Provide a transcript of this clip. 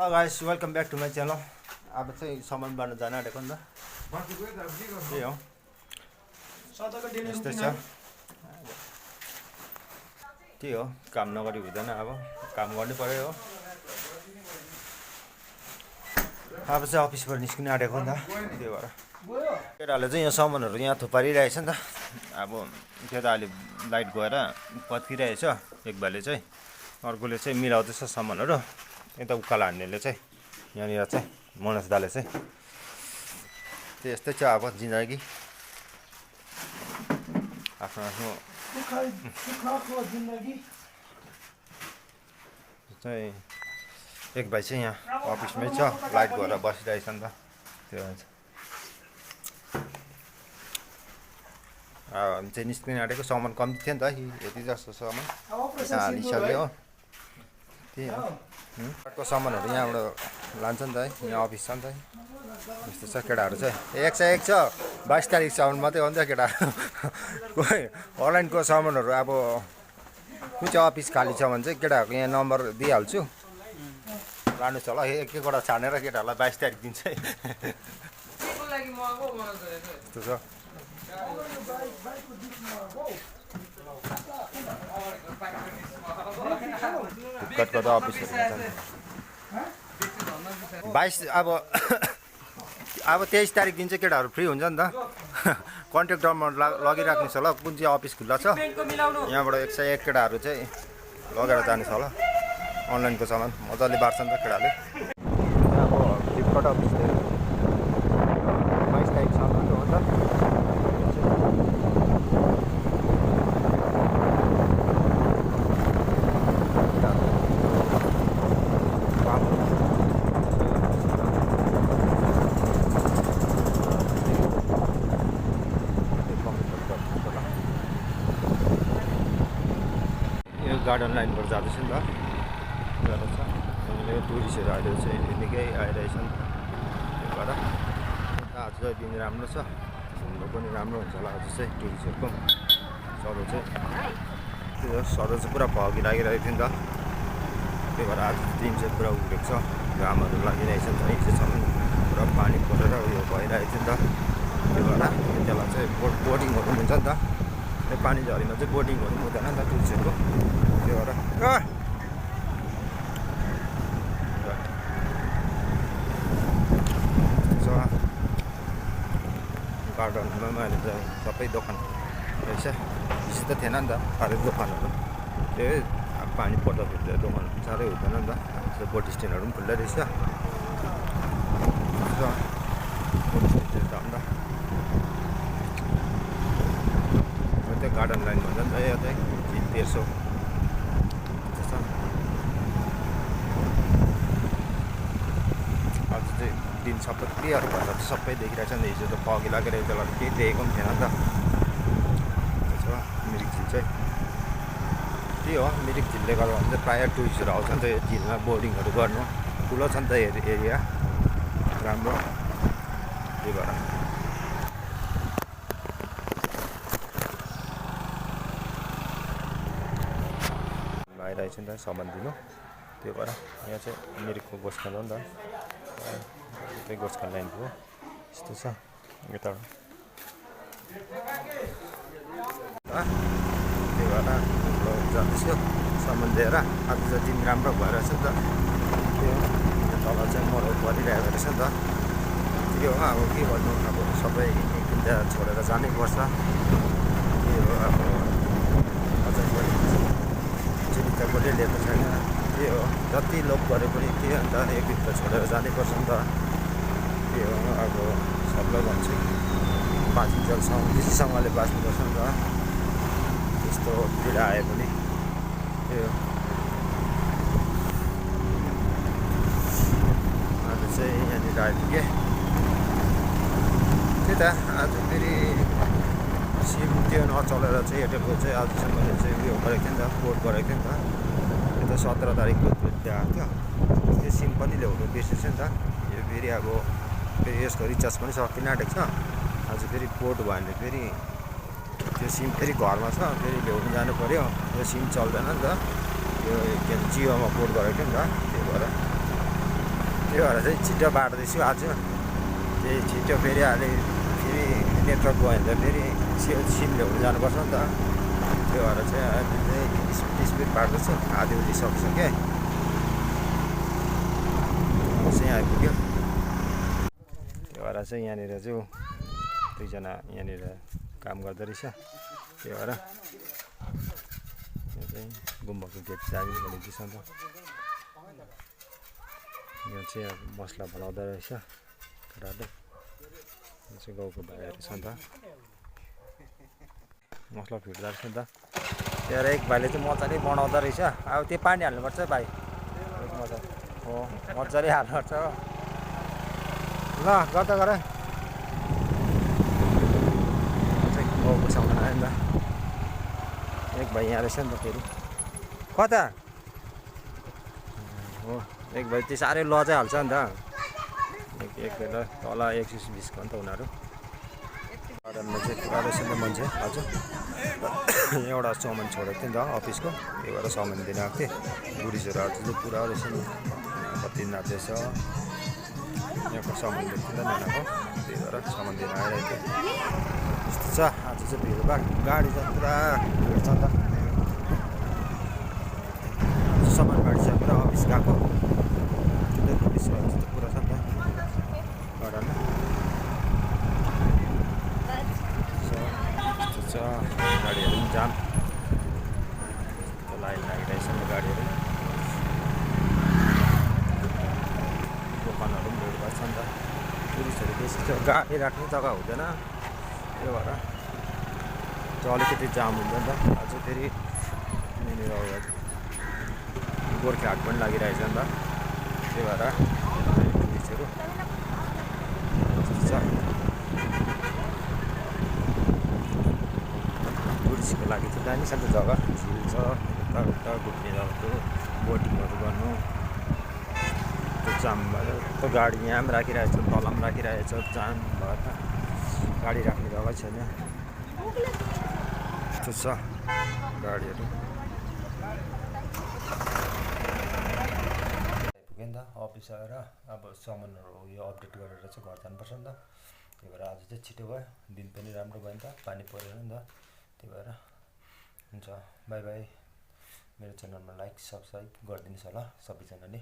Hello guys welcome back to my channel. अब चाहिँ सामान बाँड्नु जान आँटेको नि त त्यही हो यस्तै छ त्यही हो काम नगरी हुँदैन अब काम गर्नै पर्यो हो। अब चाहिँ अफिसबाट निस्किन आँटेको नि त त्यही भएर केटाहरूले चाहिँ यहाँ सामानहरू यहाँ थुपारिरहेछ नि त। अब त्यो त अहिले लाइट गएर पत्किरहेछ एक भाइले चाहिँ अर्कोले चाहिँ मिलाउँदैछ सामानहरू। यता उकालो हान्नेले चाहिँ यहाँनिर चाहिँ मनोज दाले चाहिँ त्यस्तै छ अब जिन्दगी आफ्नो आफ्नो चाहिँ एक भाइ चाहिँ यहाँ अफिसमै छ लाइट गएर बसिरहेछ नि त त्यो भन्छ। हामी चाहिँ निस्किन आँटेको सामान कम्ती थियो नि त यति जस्तो सामान हालिसक्यो हो त्यही हो को सामानहरू यहाँबाट लान्छ नि त है यहाँ अफिस छ नि त यस्तो छ केटाहरू चाहिँ 101 छ 22 तारिकसम्म मात्रै हो नि त केटाहरू कोही अनलाइनको सामानहरू अब कुन चाहिँ अफिस खाली छ भने चाहिँ केटाहरूको यहाँ नम्बर दिइहाल्छु लानुहोस् होला एक एकवटा छानेर केटाहरूलाई 22 तारिक दिन्छ है यस्तो छ टिकटको त अफिसहरू 22 अब 23 तारिक दिन चाहिँ केटाहरू फ्री हुन्छ नि त कन्ट्याक्ट नम्बर लगिराख्नुहोस् होला कुन चाहिँ अफिस खुल्ला छ यहाँबाट 101 केटाहरू चाहिँ लगेर जानेछ होला। अनलाइनको सामान मजाले बाँड्छ नि त केटाले। अब फ्लिपकार्ट अफिस 22 तारिकसम्म हो नि त। गार्डन लाइनबाट जाँदैछ नि त गएर छ टुरिस्टहरू अहिले चाहिँ निकै आइरहेछ नि त त्यही भएर आज दिन राम्रो छ घुम्नु पनि राम्रो हुन्छ होला। आज चाहिँ टुरिस्टहरूको सधैँ चाहिँ त्यो सधैँ चाहिँ पुरा भगी लागिरहेको थियो नि त त्यही भएर आज दिन चाहिँ पुरा उडेको छ घामहरू लागिरहेछ नि त हिजोसम्म पुरा पानी परेर उयो भइरहेको थियो नि त त्यही भएर त्यसलाई चाहिँ बोटिङहरू हुन्छ नि त त्यो पानी झरीमा चाहिँ बोटिङहरू हुँदैन नि त टुरिस्टहरूको त्यही भएर गार्डनमा अहिले चाहिँ सबै दोकान रहेछ हिजो त थिएन नि त साह्रै दोकानहरू त्यही अब पानी पर्दाखेरि दोकानहरू साह्रै हुँदैन नि त बोट स्ट्यान्डहरू पनि खुल्लै रहेछ त्यो गार्डन लाइन भन्छ नि त यो चाहिँ झिल तेर्सो आज चाहिँ दिन सबै क्लियर भएर चाहिँ सबै देखिरहेछ नि हिजो त फगी लागेर त्यसलाई केही देखेको पनि थिएन नि त। त्यसो मिरिक झिल चाहिँ त्यही हो मिरिक झिलले गर्दा भने चाहिँ प्रायः टुरिस्टहरू आउँछ नि त यो झिलमा बोर्डिङहरू गर्नु ठुलो छ नि त एरिया राम्रो त्यही भएर आइरहेछ नि त सामान दिनु त्यही भएर यहाँ चाहिँ मिरिकको गोसखान हो नि त त्यही गोसखान लाइनको हो यस्तो छ यता त्यही भएर जाँदैछ सामान लिएर आज चाहिँ दिन राम्रो भइरहेछ नि त त्यो तल चाहिँ मरौ परिरहेको रहेछ नि त त्यो हो अब के गर्नु अब सबै एकदिन छोडेर जानै पर्छ त्यही हो अब अझै पनि जीविका कसले लिएको छैन त्यही हो जति लोभ गरे पनि के अन्त एक दिन त छोडेर जानै पर्छ नि त त्यही हो अब सबलाई भन्छु बाँचिन्जेलसम्म खुसीसँगले बाँच्नुपर्छ नि त त्यस्तो पीडा आए पनि त्यही हो। आज चाहिँ यहाँनिर आइपुगेँ त्यही त आज फेरि सिम त्यो नचलेर चाहिँ एयरटेलको चाहिँ आजसम्म मैले चाहिँ उयो गरेको थिएँ नि त पोर्ट गरेको थिएँ नि त त्यो त 17 तारिकको आएको थियो त्यो सिम पनि ल्याउनु बिर्सेछु नि त यो फेरि अब फेरि यसको रिचार्ज पनि सकिन आँटेको छ आज फेरि पोर्ट भयो भने फेरि त्यो सिम फेरि घरमा छ फेरि ल्याउनु जानु पऱ्यो यो सिम चल्दैन नि त यो के जियोमा पोर्ट गरेको थियो नि त त्यही भएर त्यो भएर चाहिँ छिटो बाँड्दैछु आज। त्यही छिटो फेरि अहिले फेरि नेटवर्क गयो भने त फेरि सिम ल्याउनु जानुपर्छ नि त। त्यो भएर चाहिँ अहिले चाहिँ स्पिड बाँड्दैछु। आधी उधी सकिसक्यो, चाहिँ आइपुग्यो। त्यो भएर चाहिँ यहाँनिर चाहिँ दुईजना यहाँनिर काम गर्दो रहेछ। त्यो भएर यो चाहिँ गुम्बाको गेट जाने भनेको छ नि त। यो चाहिँ अब मसला बनाउँदो रहेछ केटाले। यो चाहिँ गाउँको भाइहरू छ नि त, मसला फिट्दो रहेछ नि त। त्यहाँ एक भाइले चाहिँ मजाले बनाउँदो रहेछ। अब त्यो पानी हाल्नुपर्छ भाइ, मजा हो मजाले हाल्नुपर्छ। ल गर्दा गर चाहिँ गाउँको सामान आयो नि त। एक भाइ यहाँ रहेछ नि त फेरि कता हो। एक भाइ त्यो साह्रै लजै हाल्छ नि त। एक बेला तल 120 हो नि त उनीहरू। गार्डनमा चाहिँ पुरा रहेछ नि त मान्छे आज। एउटा सामान छोडेको थिएँ नि त अफिसको, त्यही भएर सामान दिन आएको थिएँ। टुरिस्टहरू आज चाहिँ पुरा रहेछ नि, कति नाच्दैछ। यहाँको सामान दिएको थिएँ नि त नानाको, त्यही भएर सामान दिन आइरहेको थिएँ। यस्तो छ आज चाहिँ भिडभाड, गाडी चाहिँ पुरा भिड छ नि त। सामान बाँडिसकेर अफिस गएको टुरिस्टहरू चाहिँ पुरा छ नि त गाडीमा। यस्तो छ गाडीहरू पनि जाम, लाइन लागिरहेछ नि गाडीहरू। दोकानहरू पनि भिड भएछ नि त। टुरिस्टहरू बेसी छ, गाडी राख्ने जग्गा हुँदैन, त्यो भएर चाहिँ अलिकति जाम हुन्छ नि त। आज फेरि यहाँनिर गोर्खे हाट पनि लागिरहेछ नि त, त्यही भएर टुरिस्टहरू यस्तो छ। टुरिस्टको लागि चाहिँ दामी छ नि त जग्गा, झिल छ यताउता घुम्ने जग्गाहरू, बोटिङहरू गर्नु। त्यो जाम भएर त्यो गाडी यहाँ पनि राखिरहेछ, तल पनि राखिरहेछ, जाम भएर गाडी राख्ने जग्गा छैन। यस्तो छ गाडीहरू। आइपुग्यो नि त अफिस आएर। अब सामानहरू यो अपडेट गरेर चाहिँ घर जानुपर्छ नि त। त्यही भएर आज चाहिँ छिटो भयो, दिन पनि राम्रो भयो नि त, पानी परेन नि त। त्यही भएर हुन्छ, बाई बाई। मेरो च्यानलमा लाइक सब्सक्राइब गरिदिनुहोस् होला सबैजनाले।